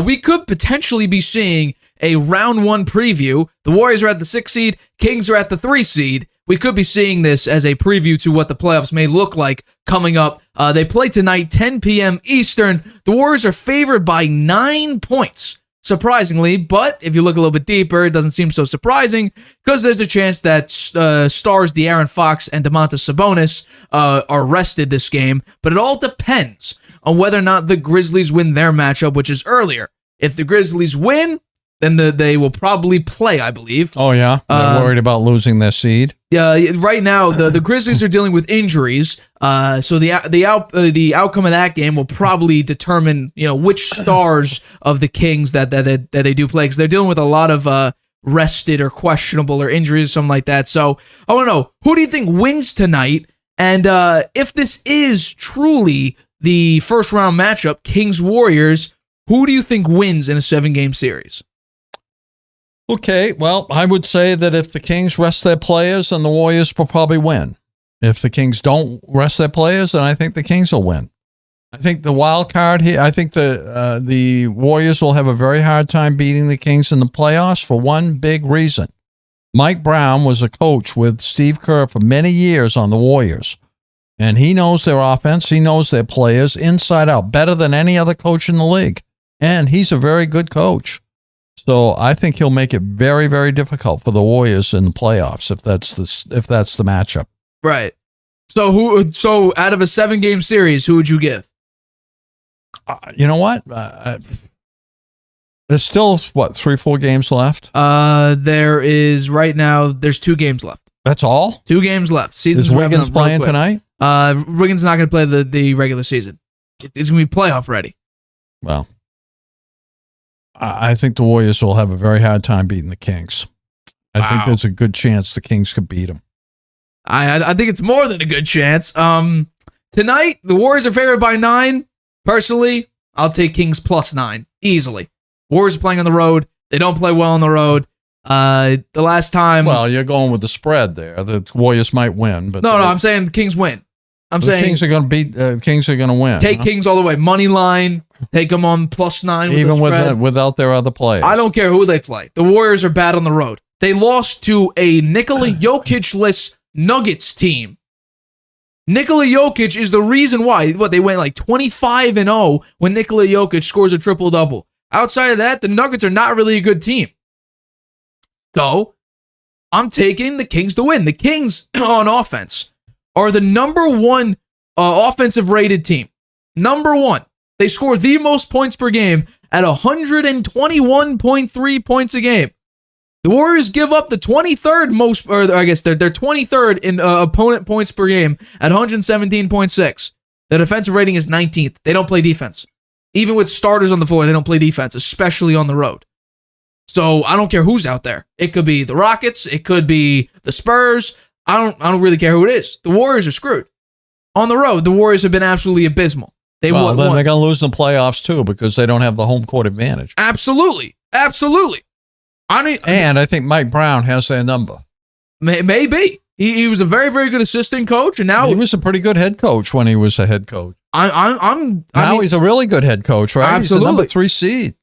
we could potentially be seeing a round 1 preview. The Warriors are at the 6 seed, Kings are at the 3 seed. We could be seeing this as a preview to what the playoffs may look like coming up. They play tonight, 10 p.m. Eastern. The Warriors are favored by 9 points, surprisingly. But if you look a little bit deeper, it doesn't seem so surprising because there's a chance that stars De'Aaron Fox and Domantas Sabonis are rested this game. But it all depends on whether or not the Grizzlies win their matchup, which is earlier. If the Grizzlies win, then they will probably play, I believe. Oh, yeah? They're worried about losing their seed? Right now, the Grizzlies are dealing with injuries, so the outcome of that game will probably determine which stars of the Kings that they do play, because they're dealing with a lot of rested or questionable or injuries, something like that. So I want to know, who do you think wins tonight? And if this is truly the first round matchup, Kings-Warriors, who do you think wins in a 7-game series? Okay, well, I would say that if the Kings rest their players, then the Warriors will probably win. If the Kings don't rest their players, then I think the Kings will win. I think the wild card here, I think the Warriors will have a very hard time beating the Kings in the playoffs for one big reason. Mike Brown was a coach with Steve Kerr for many years on the Warriors, and he knows their offense, he knows their players inside out better than any other coach in the league, and he's a very good coach. So I think he'll make it very, very difficult for the Warriors in the playoffs if that's the matchup. Right. So out of a 7-game series, who would you give? You know what? There's still 3-4 games left. There is right now. There's 2 games left. That's all. 2 games left. Is Wiggins playing tonight? Wiggins is not going to play the regular season. It's going to be playoff ready. Well. I think the Warriors will have a very hard time beating the Kings. I think there's a good chance the Kings could beat them. I think it's more than a good chance. Tonight, the Warriors are favored by 9. Personally, I'll take Kings plus 9 easily. Warriors are playing on the road. They don't play well on the road. The last time... Well, you're going with the spread there. The Warriors might win. But No, I'm saying the Kings win. I'm saying Kings are going to beat. Kings are going to win. Take Kings all the way. Money line. Take them on plus 9. Even without their other players. I don't care who they play. The Warriors are bad on the road. They lost to a Nikola Jokic-less Nuggets team. Nikola Jokic is the reason why. They went like 25-0 when Nikola Jokic scores a triple-double. Outside of that, the Nuggets are not really a good team. So, I'm taking the Kings to win. The Kings on offense are the number 1 offensive rated team. Number 1. They score the most points per game at 121.3 points a game. The Warriors give up the 23rd most, or I guess they're 23rd in opponent points per game at 117.6. The defensive rating is 19th. They don't play defense. Even with starters on the floor, they don't play defense, especially on the road. So I don't care who's out there. It could be the Rockets. It could be the Spurs. I don't really care who it is. The Warriors are screwed. On the road, the Warriors have been absolutely abysmal. Then they're going to lose in the playoffs too because they don't have the home court advantage. Absolutely. I think Mike Brown has their number. Maybe. He was a very, very good assistant coach, and now he was a pretty good head coach when he was a head coach. He's a really good head coach, right? Absolutely. He's the number 3 seed.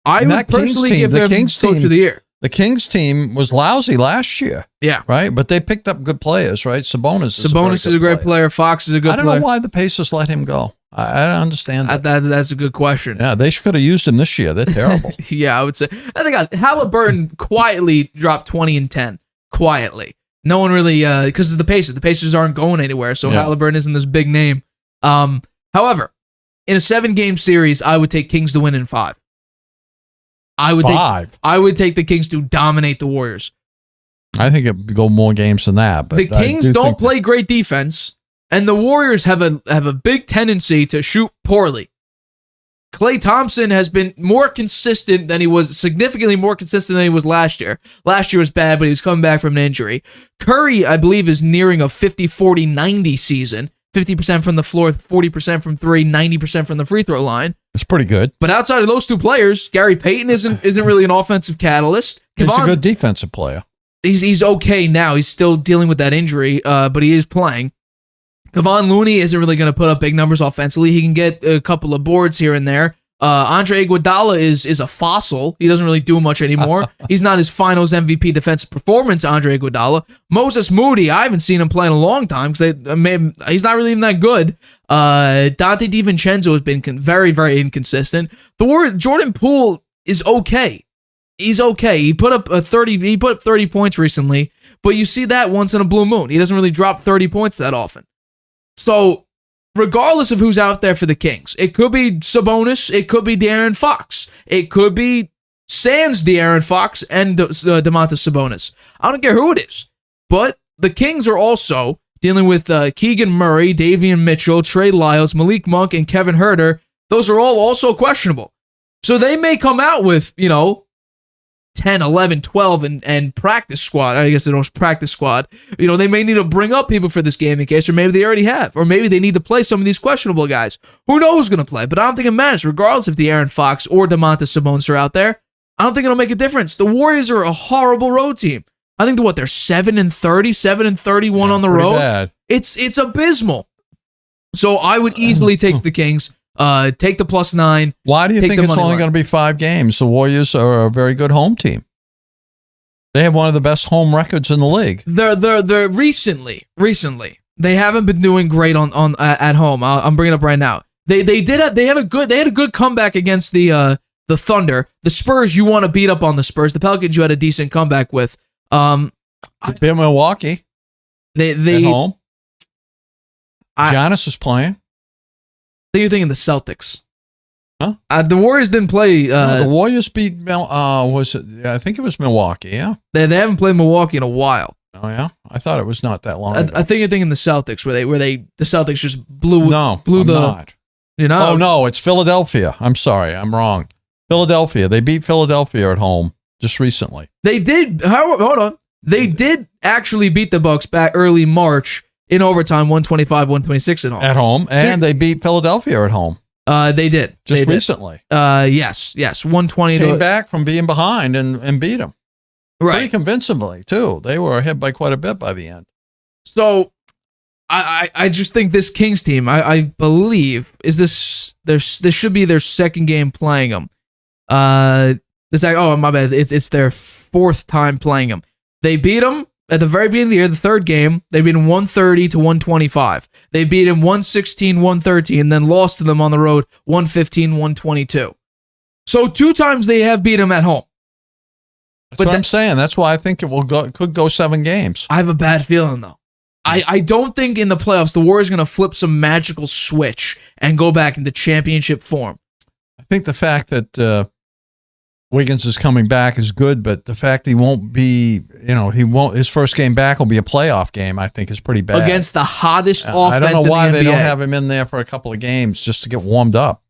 I would personally give him Coach of the Year. The Kings team was lousy last year. Yeah. Right? But they picked up good players, right? Sabonis is a great player. Fox is a good player. I don't know why the Pacers let him go. I don't understand that. That's a good question. Yeah, they could have used him this year. They're terrible. Yeah, I would say. I think Halliburton quietly dropped 20 and 10. Quietly. No one really, because of the Pacers. The Pacers aren't going anywhere, so Halliburton isn't this big name. However, in a 7-game series, I would take Kings to win in 5. I would take the Kings to dominate the Warriors. I think it would go more games than that. But the Kings don't play great defense, and the Warriors have a big tendency to shoot poorly. Klay Thompson has been more consistent than he was, significantly more consistent than he was last year. Last year was bad, but he was coming back from an injury. Curry, I believe, is nearing a 50-40-90 season. 50% from the floor, 40% from 3, 90% from the free throw line. It's pretty good. But outside of those 2 players, Gary Payton isn't really an offensive catalyst. He's a good defensive player. He's okay now. He's still dealing with that injury, but he is playing. Kevon Looney isn't really going to put up big numbers offensively. He can get a couple of boards here and there. Andre Iguodala is a fossil. He doesn't really do much anymore. He's not his finals MVP defensive performance, Andre Iguodala. Moses Moody, I haven't seen him play in a long time because he's not really even that good. Dante DiVincenzo has been very, very inconsistent. Jordan Poole is okay. He's okay. He put up 30 points recently, but you see that once in a blue moon. He doesn't really drop 30 points that often. So, regardless of who's out there for the Kings, it could be Sabonis, it could be De'Aaron Fox, it could be sans De'Aaron Fox and Domantas Sabonis. I don't care who it is, but the Kings are also dealing with Keegan Murray, Davion Mitchell, Trey Lyles, Malik Monk, and Kevin Huerter. Those are all also questionable. So they may come out with, 10, 11, 12, and practice squad. I guess they don't practice squad. They may need to bring up people for this game in case, or maybe they already have. Or maybe they need to play some of these questionable guys. Who knows who's going to play? But I don't think it matters, regardless if De'Aaron Fox or Domantas Sabonis are out there. I don't think it'll make a difference. The Warriors are a horrible road team. I think they're 7-30, 7-31 on the road. Bad. It's abysmal. So I would easily take the Kings. Take the +9. Why do you think it's only going to be 5 games? The Warriors are a very good home team. They have one of the best home records in the league. They're recently they haven't been doing great on at home. I'm bringing it up right now. They had a good comeback against the Thunder. The Spurs, you want to beat up on the Spurs. The Pelicans, you had a decent comeback with. Beat Milwaukee. They at home. Giannis is playing. I think you're thinking the Celtics. Huh? The Warriors didn't play. The Warriors beat I think it was Milwaukee. Yeah. They haven't played Milwaukee in a while. Oh yeah, I thought it was not that long ago. I think you're thinking the Celtics, where the Celtics just blew. No, blew I'm the. Not. Oh no, it's Philadelphia. I'm sorry, I'm wrong. Philadelphia. They beat Philadelphia at home just recently. They did. Hold on. They did actually beat the Bucks back early March. In overtime, 125-126 at home. And they beat Philadelphia at home. They did. Just recently. Yes, 120. Came back from being behind and beat them. Right. Pretty convincingly, too. They were ahead by quite a bit by the end. So, I just think this Kings team, I believe, this should be their second game playing them. It's like, oh, my bad. It's their 4th time playing them. They beat them. At the very beginning of the year, the 3rd game, they beat him 130-125. They beat him 116-113, and then lost to them on the road 115-122. So 2 times they have beat him at home. That's what I'm saying. That's why I think it could go 7 games. I have a bad feeling, though. I don't think in the playoffs the Warriors are going to flip some magical switch and go back into championship form. I think the fact that Wiggins is coming back is good, but the fact he won't be, his first game back will be a playoff game, I think is pretty bad. Against the hottest offense I don't know why in the they NBA. don't have him in there for a couple of games just to get warmed up,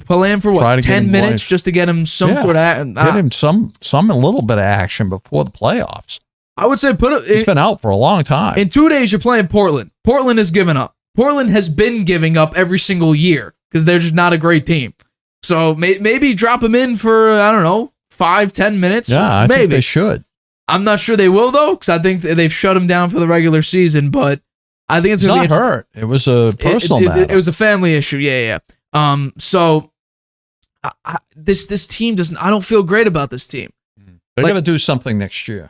Play him for what, 10 minutes just to get him some sort of... Get him some a little bit of action before the playoffs. I would say he's been out for a long time. In 2 days, you're playing Portland. Portland has given up. Portland has been giving up every single year because they're just not a great team. So maybe drop him in for, I don't know, 5-10 minutes. Yeah, I think they should. I'm not sure they will, though, because I think they've shut him down for the regular season, but I think it's going to be... not hurt. It was a personal matter. It was a family issue, yeah. So this team doesn't... I don't feel great about this team. They're going to do something next year.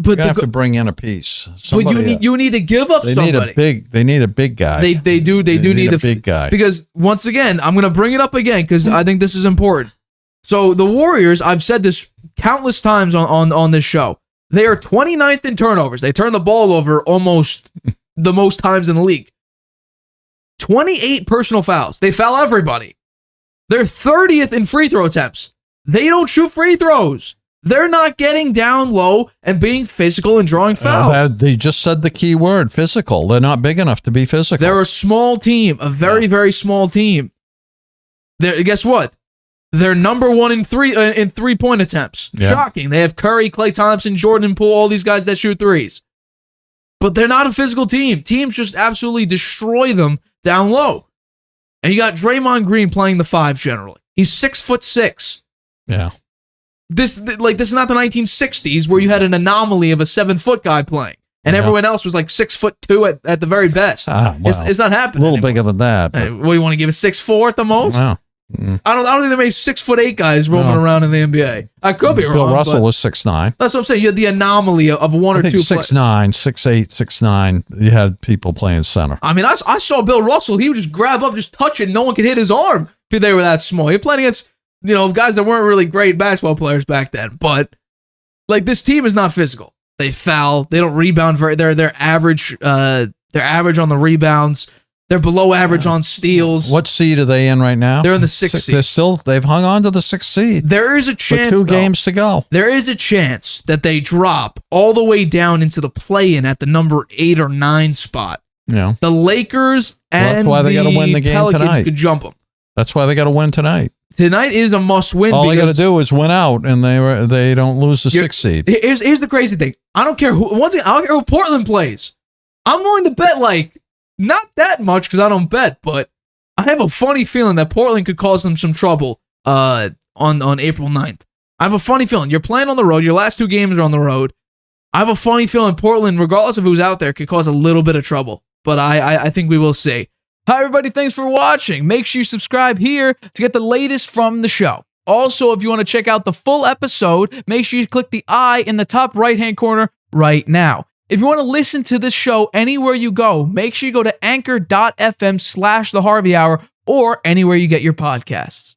But they have to bring in a piece. But you need to give up somebody. They need a big guy. They do need a big guy. Because once again, I'm going to bring it up again because I think this is important. So the Warriors, I've said this countless times on this show, they are 29th in turnovers. They turn the ball over almost the most times in the league. 28 personal fouls. They foul everybody. They're 30th in free throw attempts. They don't shoot free throws. They're not getting down low and being physical and drawing fouls. They just said the key word, physical. They're not big enough to be physical. They're a small team, a very, very small team. Guess what? They're number 1 in 3-point attempts. Yeah. Shocking. They have Curry, Klay Thompson, Jordan Poole, all these guys that shoot threes. But they're not a physical team. Teams just absolutely destroy them down low. And you got Draymond Green playing the 5 generally. He's 6'6". Yeah. This is not the 1960s where you had an anomaly of a 7-foot guy playing. And everyone else was like 6'2" at the very best. Wow. It's not happening. A little bigger than that. Hey, what do you want to give it 6'4" at the most? Wow. I don't think there many 6'8" guys roaming around in the NBA. I could be wrong. Bill Russell was 6'9". That's what I'm saying. You had the anomaly of one or two. 6'9", 6'8", 6'9". You had people playing center. I mean, I saw Bill Russell. He would just grab up, just touch it. No one could hit his arm if they were that small. You're playing against, guys that weren't really great basketball players back then. But like, this team is not physical. They foul. They don't rebound very. They're average. They're average on the rebounds. They're below average on steals. What seed are they in right now? They're in the 6th seed. They've hung on to the 6th seed. There is a chance, with 2 games to go. There is a chance that they drop all the way down into the play-in at the number 8 or 9 spot. Yeah. The Lakers and that's why they gotta win the game Pelicans tonight. could jump them. That's why they got to win tonight. Tonight is a must-win. All they got to do is win out, and they don't lose the 6th seed. Here's the crazy thing. I don't care who. Once again, I don't care who Portland plays. I'm willing to bet not that much because I don't bet, but I have a funny feeling that Portland could cause them some trouble on April 9th. I have a funny feeling. You're playing on the road. Your last 2 games are on the road. I have a funny feeling Portland, regardless of who's out there, could cause a little bit of trouble. But I think we will see. Hi, everybody. Thanks for watching. Make sure you subscribe here to get the latest from the show. Also, if you want to check out the full episode, make sure you click the I in the top right-hand corner right now. If you want to listen to this show anywhere you go, make sure you go to anchor.fm/The Harvey Hour or anywhere you get your podcasts.